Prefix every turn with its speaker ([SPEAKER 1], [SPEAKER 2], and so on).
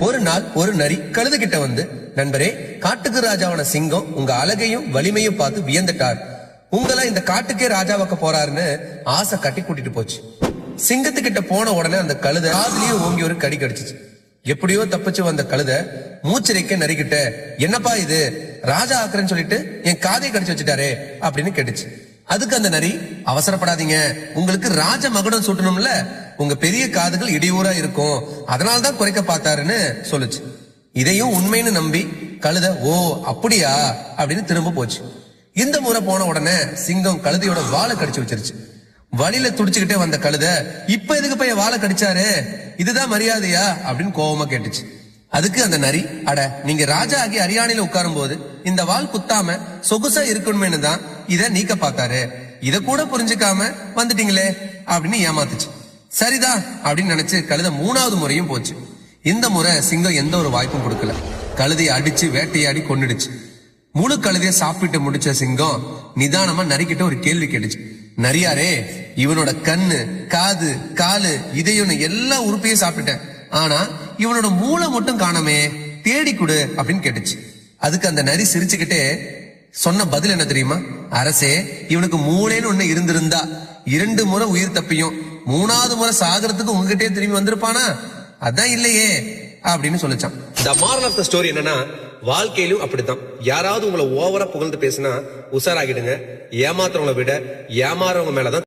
[SPEAKER 1] ஒரு நாள் ஒரு நரி கழுது கிட்ட வந்து, நண்பரே, காட்டுக்கு ராஜாவான சிங்கம் உங்க அழகையும் வலிமையும் பார்த்து வியந்துட்டார். உங்களை இந்த காட்டுக்கே ராஜாவாக்க போறாருன்னு ஆசை கட்டி கூட்டிட்டு போச்சு. சிங்கத்துக்கிட்ட போன உடனே அந்த கழுத காதுலயே ஓங்கி ஒரு கடி கடிச்சிச்சு. எப்படியோ தப்பிச்சு வந்த கழுத மூச்சிரைக்க நரிக்கிட்ட, என்னப்பா இது, ராஜா ஆக்குறேன்னு சொல்லிட்டு என் காதையை கடிச்சு வச்சுட்டாரே அப்படின்னு கேட்டுச்சு. அதுக்கு அந்த நரி, அவசரப்படாதீங்க, உங்களுக்கு ராஜ மகுடம் சூட்டணும்ல, உங்க பெரிய காதுகள் இடையூறா இருக்கும், அதனால்தான் குறைக்க பார்த்தாருன்னு சொல்லுச்சு. இதையும் உண்மைன்னு நம்பி கழுத, ஓ அப்படியா அப்படின்னு திரும்ப போச்சு. இந்த முறை போன உடனே சிங்கம் கழுதையோட வாழை கடிச்சு வச்சிருச்சு. வழியில துடிச்சுக்கிட்டே வந்த கழுத, இப்ப எதுக்கு போய் வாழை கடிச்சாரு, இதுதான் மரியாதையா அப்படின்னு கோபமா கேட்டுச்சு. அதுக்கு அந்த நரி, அட, நீங்க ராஜா ஆகி அரியானையில உட்காரும் போது இந்த வால் குத்தாம சொகுசா இருக்கணுமேனு தான் இத நீக்க பார்த்தாரு, இத கூட புரிஞ்சுக்காம வந்துட்டீங்களே அப்படின்னு ஏமாத்துச்சு. சரிதான் அப்படின்னு நினைச்சு கழுத 3வது முறையும் போச்சு. இந்த முறை சிங்கம் எந்த ஒரு வாய்ப்பும் கொடுக்கல. கழுதையை அடிச்சு வேட்டையாடி கொன்னுடுச்சு. முழு கழுதைய சாப்பிட்டு முடிச்ச சிங்கம் நிதானமா நரிக்கிட்ட ஒரு கேள்வி கேட்டுச்சு. நரியாரே, இவனோட கண்ணு, காது, காலு, இதயம் எல்லா உறுப்பையும் சாப்பிட்டேன், ஆனா இவனோட மூளை மட்டும் காணாமே, தேடி கொடு அப்படின்னு கேட்டுச்சு. அதுக்கு அந்த நரி சிரிச்சுக்கிட்டே சொன்ன பதில் என்ன தெரியுமா? அரசே, இவனுக்கு மூளைன்னு ஒண்ணு இருந்திருந்தா 2 முறை உயிர் தப்பியும், 3வது முறை சாகரத்துக்கு உங்ககிட்டே திரும்பி வந்திருப்பானா? அதான் இல்லையே அப்படின்னு சொல்லிச்சான். The moral of the story என்னன்னா, வாழ்க்கையிலும் அப்படித்தான். யாராவது உங்களை ஓவரா புகழ்ந்து பேசினா உசாராகிடுங்க. ஏமாத்துறவங்களை விட ஏமாறவங்க மேலதான்